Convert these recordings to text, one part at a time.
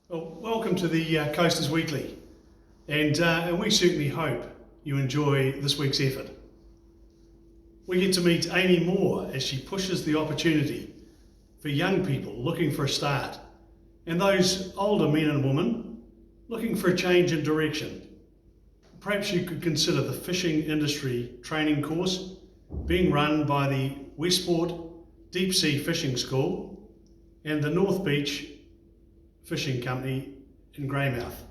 Well, welcome to the Coasters Weekly, and we certainly hope you enjoy this week's effort. We get to meet Amy Moore as she pushes the opportunity for young people looking for a start and those older men and women looking for a change in direction. Perhaps you could consider the fishing industry training course being run by the Westport Deep Sea Fishing School and the North Beach Fishing Company in Greymouth.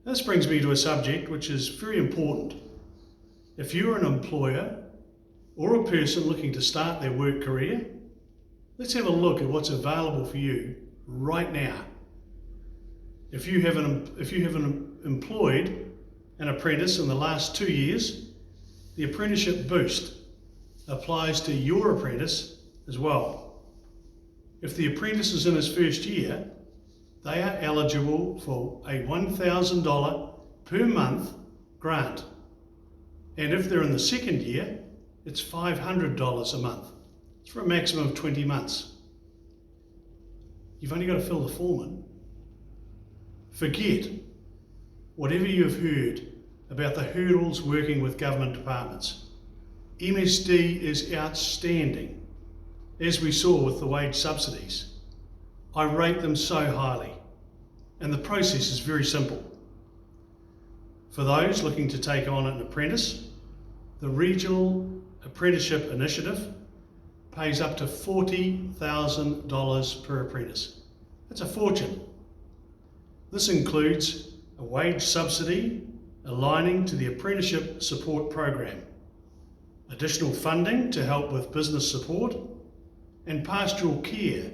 This brings me to a subject which is very important. If you're an employer or a person looking to start their work career, let's have a look at what's available for you right now. If you have employed an apprentice in the last 2 years, the Apprenticeship Boost applies to your apprentice as well. If the apprentice is in his first year, they are eligible for a $1,000 per month grant. And if they're in the second year, it's $500 a month. It's for a maximum of 20 months. You've only got to fill the form in. Forget whatever you've heard about the hurdles working with government departments. MSD is outstanding, as we saw with the wage subsidies. I rate them so highly, and the process is very simple. For those looking to take on an apprentice, the Regional Apprenticeship Initiative pays up to $40,000 per apprentice. That's a fortune. This includes a wage subsidy aligning to the Apprenticeship Support Program, additional funding to help with business support, and pastoral care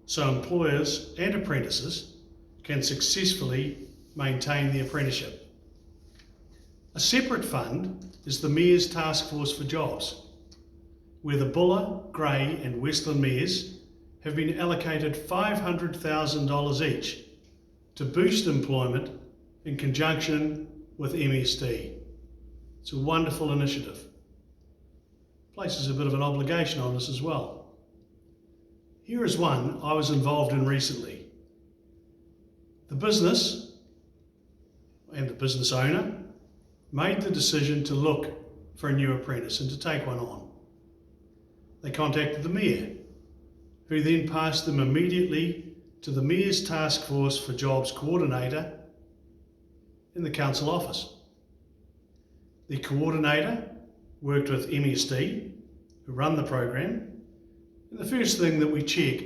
so employers and apprentices can successfully maintain the apprenticeship. A separate fund is the Mayors Task Force for Jobs, where the Buller, Grey and Westland Mayors have been allocated $500,000 each to boost employment in conjunction with MSD. It's a wonderful initiative. Places a bit of an obligation on us as well. Here is one I was involved in recently. The business and the business owner made the decision to look for a new apprentice and to take one on. They contacted the Mayor, who then passed them immediately to the Mayor's Task Force for Jobs coordinator in the council office. The coordinator worked with MSD, who run the program, and the first thing that we check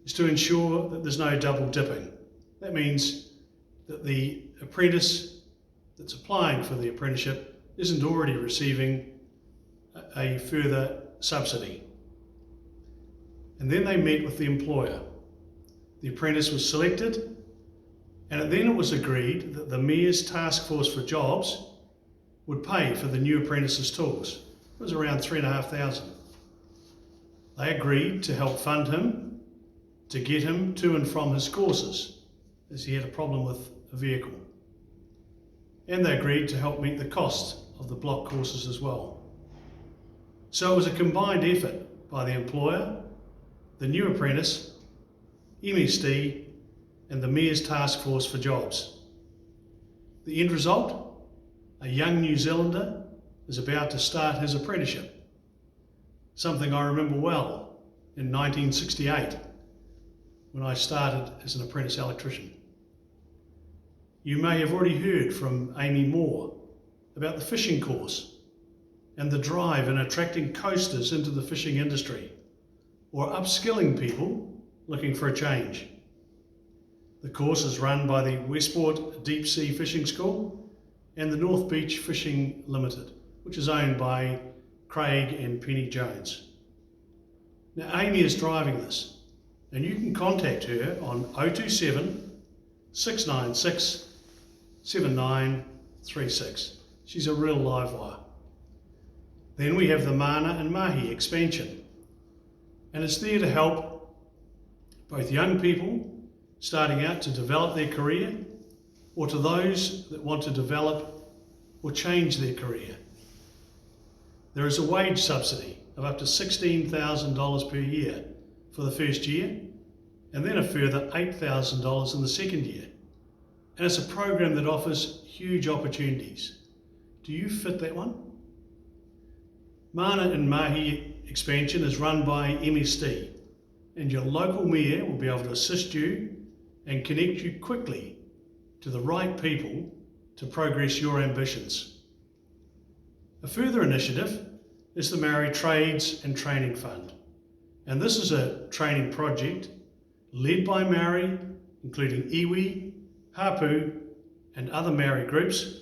is to ensure that there's no double dipping. That means that the apprentice that's applying for the apprenticeship isn't already receiving a further subsidy. And then they met with the employer. The apprentice was selected, and then it was agreed that the Mayor's Task Force for Jobs would pay for the new apprentice's tools. It was around $3,500. They agreed to help fund him to get him to and from his courses, as he had a problem with a vehicle. And they agreed to help meet the cost of the block courses as well. So it was a combined effort by the employer, the new apprentice, MSD, and the Mayor's Task Force for Jobs. The end result? A young New Zealander is about to start his apprenticeship. Something I remember well in 1968 when I started as an apprentice electrician. You may have already heard from Amy Moore about the fishing course and the drive in attracting coasters into the fishing industry or upskilling people looking for a change. The course is run by the Westport Deep Sea Fishing School and the North Beach Fishing Limited, which is owned by Craig and Penny Jones. Now Amy is driving this, and you can contact her on 027 696 7936. She's a real live wire. Then we have the Mana and Mahi expansion, and it's there to help both young people starting out to develop their career or to those that want to develop or change their career. There is a wage subsidy of up to $16,000 per year for the first year, and then a further $8,000 in the second year. And it's a program that offers huge opportunities. Do you fit that one? Mana and Mahi expansion is run by MSD, and your local mayor will be able to assist you and connect you quickly to the right people to progress your ambitions. A further initiative is the Maori Trades and Training Fund, and this is a training project led by Maori, including iwi, hapu and other Maori groups,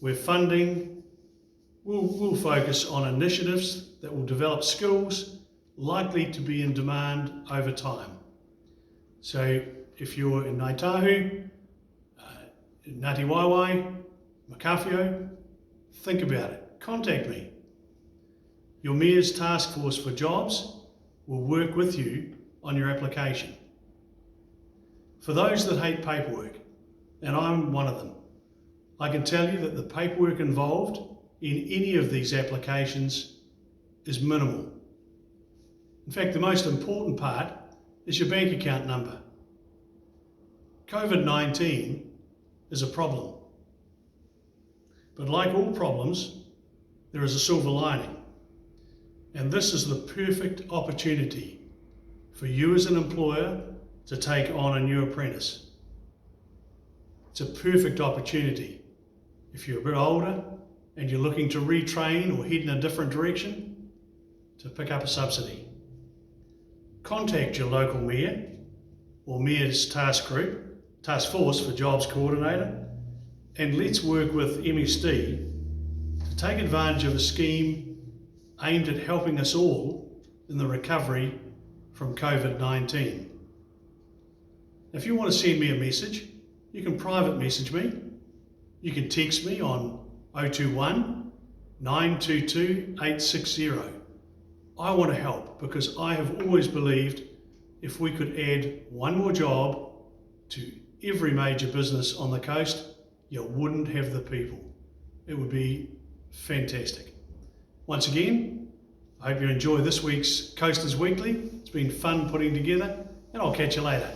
where funding will focus on initiatives that will develop skills likely to be in demand over time. So if you're in Ngāi Tahu, Ngāti Waewae, Makawhio, think about it. Contact me. Your Mayor's Task Force for Jobs will work with you on your application. For those that hate paperwork, and I'm one of them, I can tell you that the paperwork involved in any of these applications is minimal. In fact, the most important part is your bank account number. COVID-19 is a problem. But like all problems, there is a silver lining. And this is the perfect opportunity for you as an employer to take on a new apprentice. It's a perfect opportunity. If you're a bit older and you're looking to retrain or head in a different direction, to pick up a subsidy. Contact your local mayor or Mayor's Task Force for Jobs Coordinator, and let's work with MSD to take advantage of a scheme aimed at helping us all in the recovery from COVID-19. If you want to send me a message, you can private message me. You can text me on 021 922 860. I want to help because I have always believed if we could add one more job to every major business on the coast, you wouldn't have the people. It would be fantastic. Once again, I hope you enjoy this week's Coasters Weekly. It's been fun putting together, and I'll catch you later.